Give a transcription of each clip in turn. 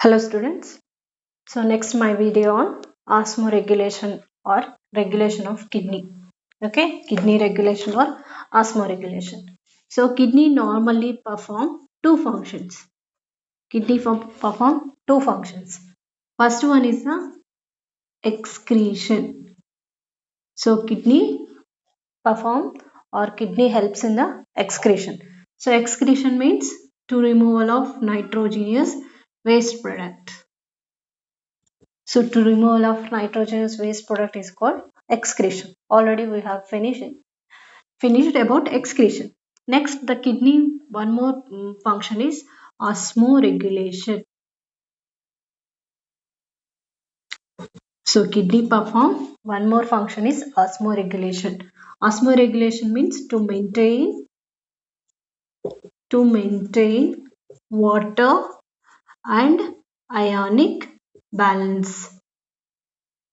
Hello students. So next my video on osmoregulation or regulation of kidney. Okay, kidney regulation or osmoregulation. So kidney normally perform two functions. Perform two functions. First one is the excretion. So kidney perform or kidney helps in the excretion. So excretion means to removal of nitrogenous waste product. So to removal of nitrogenous waste product is called excretion. Already we have finished about excretion. Next, the kidney one more function is osmoregulation. So kidney perform one more function is osmoregulation. Osmoregulation means to maintain water and ionic balance.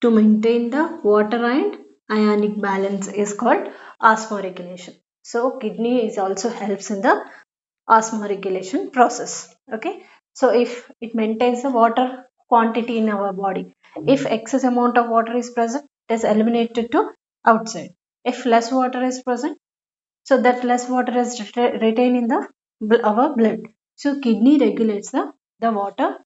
To maintain the water and ionic balance is called osmoregulation. So kidney is also helps in the osmoregulation process. Okay. So if it maintains the water quantity in our body, if excess amount of water is present, it is eliminated to outside. If less water is present, so that less water is retained in the our blood. So kidney regulates the water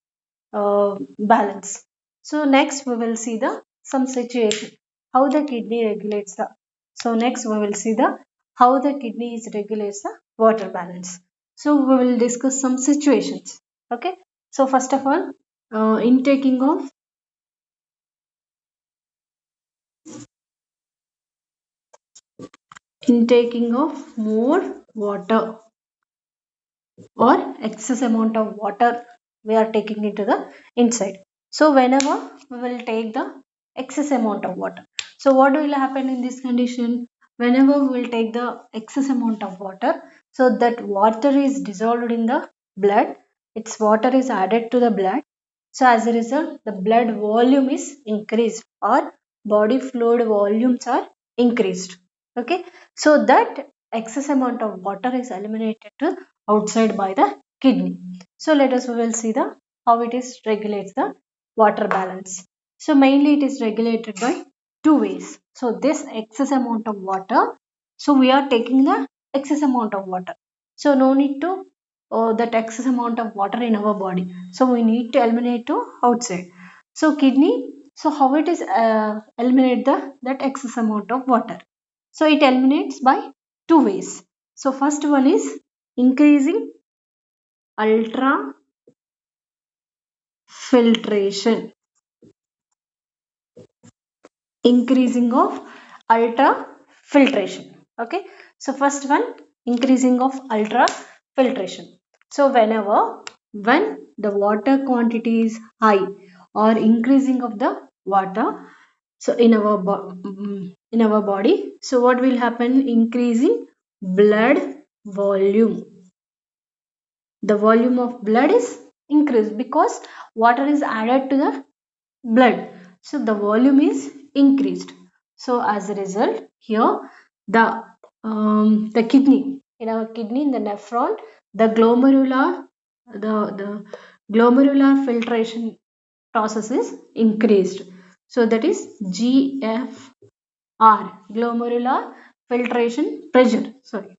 balance. So next we will see the some situation how the kidney regulates the. So next we will see the how the kidney is regulates the water balance. So we will discuss some situations. Okay. So first of all, intaking of more water or excess amount of water we are taking into the inside. So whenever we will take the excess amount of water, so what will happen in this condition? Whenever we will take the excess amount of water, so that water is dissolved in the blood, its water is added to the blood. So as a result, the blood volume is increased or body fluid volumes are increased. Okay. So that excess amount of water is eliminated to outside by the kidney. So let us we will see the how it is regulates the water balance. So mainly it is regulated by two ways. So this excess amount of water, so we are taking the excess amount of water, so no need to that excess amount of water in our body, so we need to eliminate to outside. So kidney, so how it is eliminate the that excess amount of water? So it eliminates by two ways. So first one is increasing ultrafiltration. Increasing of ultrafiltration. Okay. So first one, increasing of ultrafiltration. So when the water quantity is high or increasing of the water, so in our body, so what will happen? Increasing blood volume. The volume of blood is increased because water is added to the blood, so the volume is increased. So as a result, here the kidney, in our kidney, in the nephron, the the glomerular filtration process is increased. So that is GFR, glomerular filtration pressure. Sorry.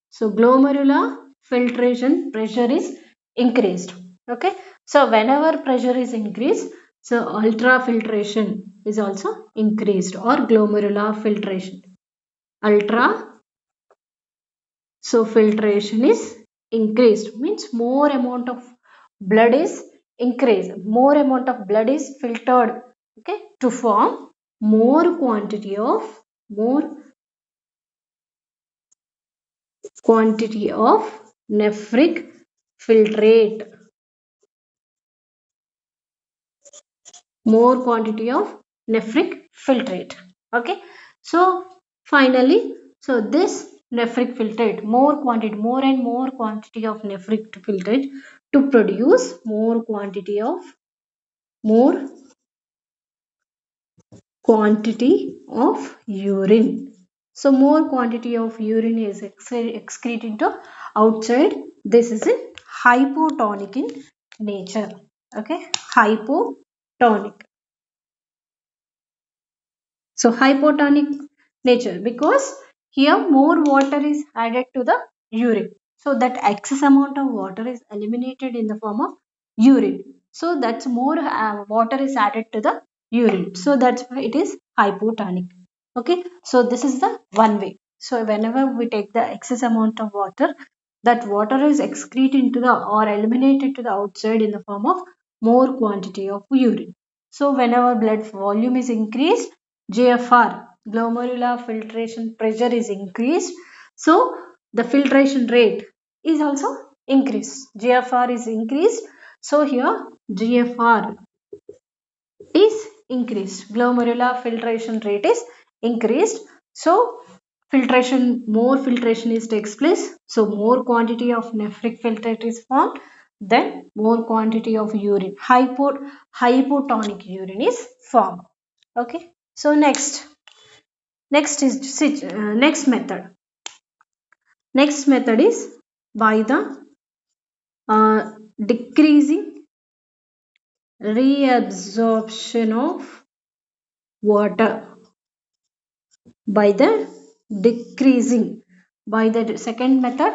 So glomerular filtration pressure is increased. Okay. So whenever pressure is increased, so ultrafiltration is also increased, or glomerular filtration. Ultra, so filtration is increased means more amount of blood is increased. More amount of blood is filtered. Okay, to form more more quantity of nephric filtrate. More quantity of nephric filtrate. Okay. So finally, so this nephric filtrate, more quantity, more and more quantity of nephric filtrate to produce more quantity of urine. So more quantity of urine is excreted to outside. This is in hypotonic in nature. Okay, hypotonic. So hypotonic nature because here more water is added to the urine. So that excess amount of water is eliminated in the form of urine. So that's more water is added to the urine. So that's why it is hypotonic. Okay. So this is the one way. So whenever we take the excess amount of water, that water is excreted into the or eliminated to the outside in the form of more quantity of urine. So whenever blood volume is increased, GFR, glomerular filtration pressure is increased. So the filtration rate is also increased. GFR is increased. So here GFR is increased. Glomerular filtration rate is increased. So more filtration is takes place. So more quantity of nephric filtrate is formed. Then more quantity of urine, hypotonic urine is formed. Okay. So next method. Next method is by the decreasing reabsorption of water by the decreasing by the second method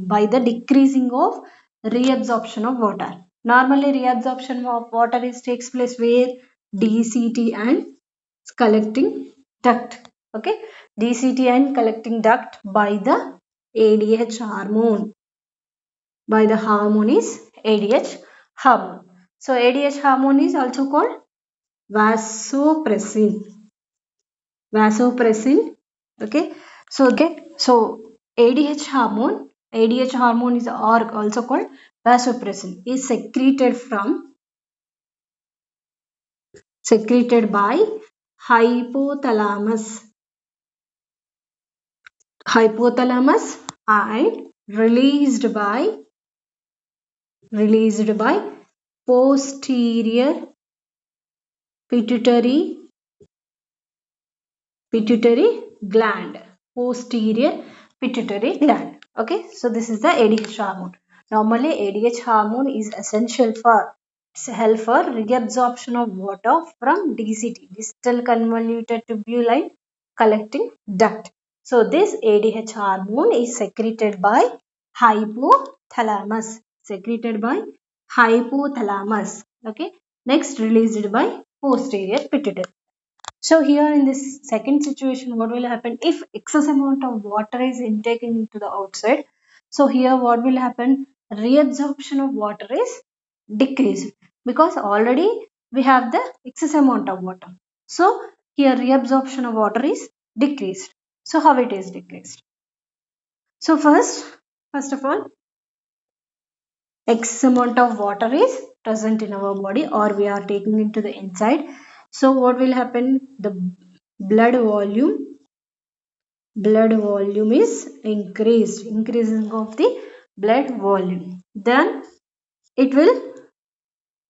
by the decreasing of reabsorption of water. Normally reabsorption of water is takes place where DCT and collecting duct. Okay, DCT and collecting duct by the ADH hormone. By the hormone is ADH hormone. So ADH hormone is also called vasopressin. Vasopressin. Okay. So ADH hormone is also called vasopressin is secreted by hypothalamus hypothalamus and released by posterior pituitary pituitary gland. Posterior pituitary gland. Okay, so this is the ADH hormone. Normally ADH hormone is essential for help for reabsorption of water from DCT, distal convoluted tubuline collecting duct. So this ADH hormone is hypothalamus secreted by hypothalamus. Okay, next released by posterior pituitary. So here in this second situation, what will happen if excess amount of water is intaken into the outside? So here what will happen? Reabsorption of water is decreased because already we have the excess amount of water. So here reabsorption of water is decreased. So how it is decreased? So first of all, X amount of water is present in our body or we are taking into the inside. So what will happen? The blood volume is increasing of the blood volume. Then it will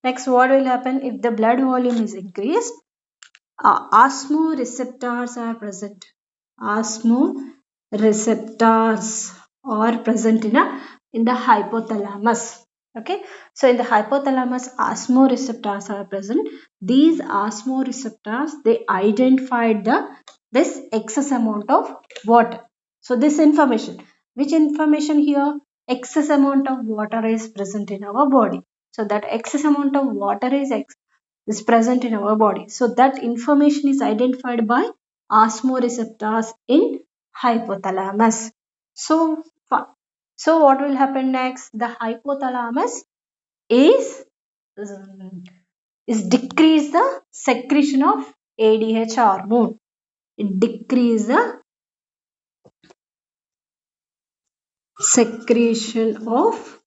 next what will happen if the blood volume is increased? Osmoreceptors are present. Osmoreceptors are present in the hypothalamus. Okay, so in the hypothalamus, osmoreceptors are present. These osmoreceptors they identified this excess amount of water. So this information, which information here? Excess amount of water is present in our body. So that excess amount of water is present in our body. So that information is identified by osmoreceptors in hypothalamus. So, so what will happen next? The hypothalamus is is decrease the secretion of ADH hormone. It decrease the secretion of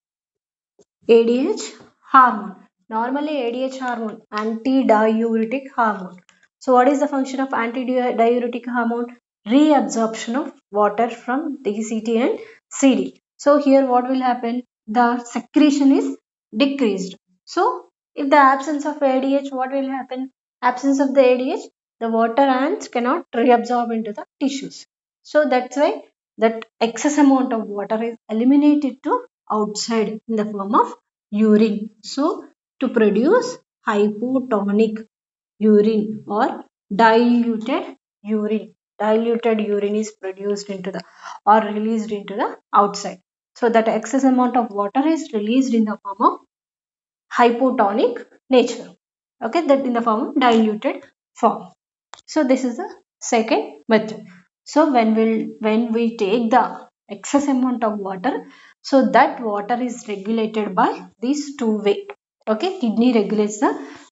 ADH hormone. Normally ADH hormone, antidiuretic hormone. So what is the function of antidiuretic hormone? Reabsorption of water from DCT and CD. So here what will happen? The secretion is decreased. So if the absence of ADH, what will happen? Absence of the ADH, the water ants cannot reabsorb into the tissues. So that's why that excess amount of water is eliminated to outside in the form of urine. So to produce hypotonic urine or diluted urine. Diluted urine is produced into the or released into the outside. So that excess amount of water is released in the form of hypotonic nature. Okay, that in the form of diluted form. So this is the second method. So when we take the excess amount of water, so that water is regulated by these two ways. Okay, kidney regulates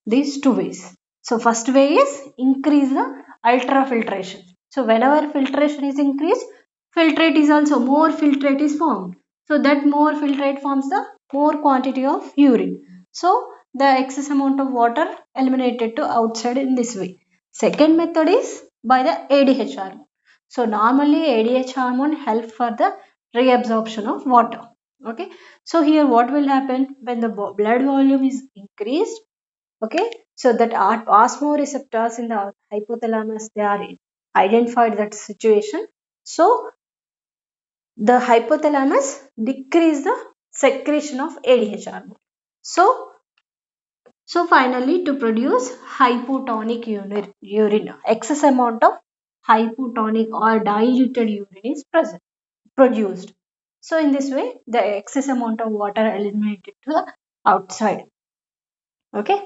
these two ways. So first way is increase the ultrafiltration. So whenever filtration is increased, filtrate is also more filtrate is formed. So that more filtrate forms the more quantity of urine. So the excess amount of water eliminated to outside in this way. Second method is by the ADH hormone. So normally ADH hormone help for the reabsorption of water. Okay. So here what will happen when the blood volume is increased? Okay. So that osmoreceptors in the hypothalamus, they are identified that situation. So the hypothalamus decrease the secretion of ADH hormone. So finally, to produce hypotonic urine, excess amount of hypotonic or diluted urine is produced. So in this way, the excess amount of water eliminated to the outside. Okay.